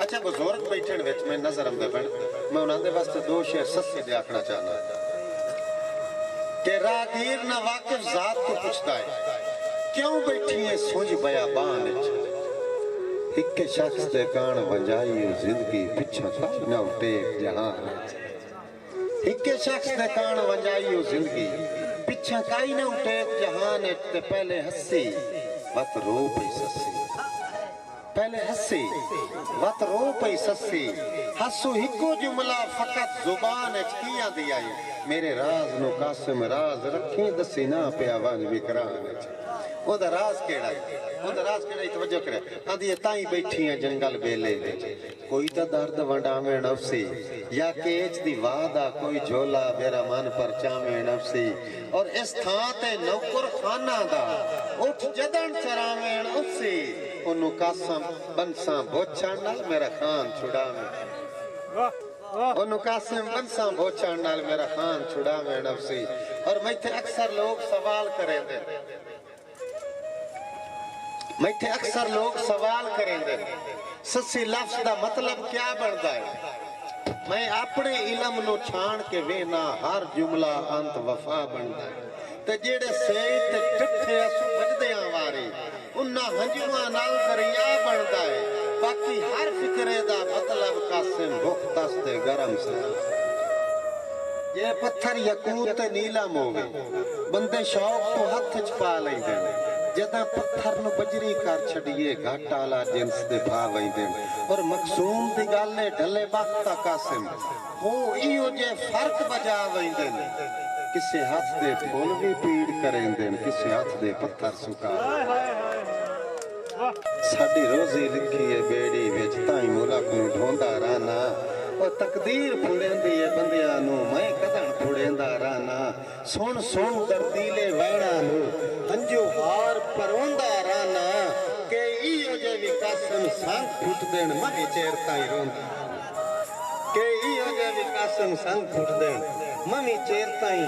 अच्छा बुजुर्ग बैठे विच मैं नजर आंदे पैण, मैं उन्होंने वास्ते दो शेर सस्सी दे आखना चाहना कि रागीर ना वाकिफ जात को पूछता है क्यों बैठी है सुंझ बयाबान विच। एक शख्स दे कान वंजाई जिंदगी पिछा काई ना टेक जहान। एक शख्स दे कान वंजाई जिंदगी पिछा काई ना टेक जहान। ते पहले हंसी वत रो पई ससी, पहले हंसी वत रो पई ससी। हसू हिको जुमला फकत जुबान किया दिया मेरे राज नु कासिम राज रखी दसी ना पिया वन विकरान। ओदा राज केड़ा है, ओदा राज केड़ा तवज्जो करे। आंदी ताई बैठी है जंगल बेले कोई तो दर्द वंडावे नफसी या केच दी वादा कोई झोला मेरा मन पर चावे नफसी। और इस थां ते नौकर खाना दा उठ जदन चरावे नफसी। ओनु कासम बंसा बोछण नाल मेरा खान छुड़ावे। ओनु कासिम बंसा बोछण नाल मेरा खान छुड़ावे नफसी। और मैथे अक्सर लोग सवाल करेंदे, मैथे अक्सर लोग सवाल करेंदे ससी लफ्ज दा मतलब क्या बनता है। मैं अपने इलम नु छाण के वेना हर जुमला अंत वफा बनता है। ते जेड़े सेई ते ठिठे असु वजदियां वारे उन्ना हंजुआं नाल दरिया बनता है। बाकी हर फिक्रे दा मतलब कासिम भुख दस्ते गरम से। ये पत्थर यकूत ते नीलम होवे बंदे शौक तो हथ च पा लैंदे ने। जदा पत्थर नु बजरी कर छड़िए घाट आला जिन्स दे भा वैंदे। और मकसूम दी गल है ढले वक्त कासिम हो इहो जे फर्क बजा वैंदे ने। किसे हाथ दे फूल भी पीड़ करेंदे ने, किसे हाथ दे पत्थर सुका। साडी रोजी लिखी है बेड़ी विच ताई मुल्क नु ढोंदा रहना। और तकदीर फुड़ेंदी है बंदियां नु मैं कदन फुड़ेंदा रहना। सुन सुन दर्दीले वैणा नु हंजू हार परोंदा रहना। के इहो जे भी कासिम संग फुट देन मनी चेर ताई रोंदा। के इहो जे भी कासिम संग फुट देन मनी चेर ताई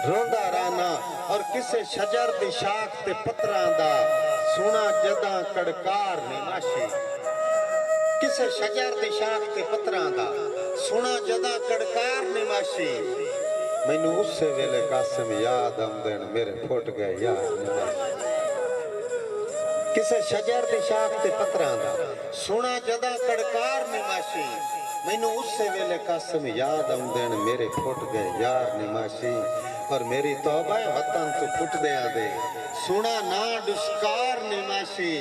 रोंदा रहना। और किसे शजर दी शाख ते पत्तरां दा सुना जदा कड़कार निमाशी। किसे शजर दी शाख ते पत्तरां दा सुना जदा कड़कार निमाशी। मैनू उस वेले कासिम याद आउंदे ने मेरे फुट गए यार निमाशी। किसे शजर दी शाख ते पत्तरां दा सुना जदा कड़कार निमाशी। मैनू उस वेले कासिम याद आउंदे ने मेरे फुट गए यार निमाशी। और मेरी तौबा है वतन तो फुट दिया दे सुना ना दुष्कार निमाशी।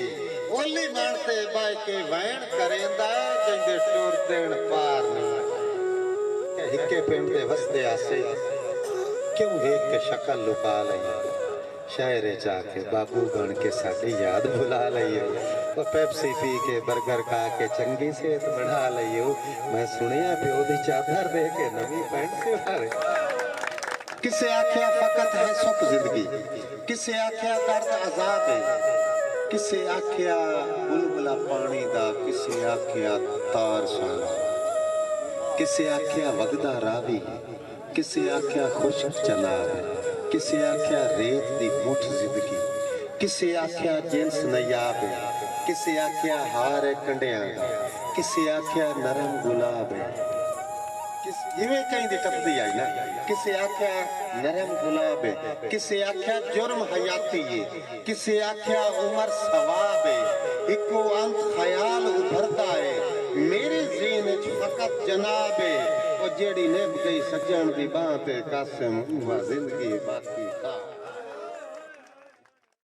ओली मानते बाय के वैन करेंदा जिंदे टूर देन पार निमाशी। हिक्के पिंड दे वसदे आसे क्यों वेख के शक्ल लुका लई। शायरे जाके बाबू बन के साडी याद भुला लईयो। वो पेप्सी पी के बर्गर खा के चंगी सेहत बढ़ा लईयो। मैं सुनिया प्यो दी चादर दे के नवी पैंट सिला रहे। किसे आख्या फकत है सुख जिंदगी, किसे आख्या दर्द अजाब है। किसे आख्या बुलबुला पानी दा, किसे आख्या तार सोना। किसे आख्या वगदा रावी, किसे आख्या खुश्क चनाब। किसे आख्या रेत दी मुठ जिंदगी, किसे आख्या जिन्स नयाब। किसे आख्या हार कंडिया, किसे आख्या नरम गुलाब। इवें कहीं दी टपदी आई ना। किसे आख्या नरम गुलाब है, किसे आख्या जुर्म हयाती है, किसे आख्या उमर सवाब है। इको अंत ख्याल उभरता है मेरे ज़हन च फकत जनाब है। और जेड़ी निभ गई सज्जन दी बात कासिम हुआ जिंदगी बाकी था।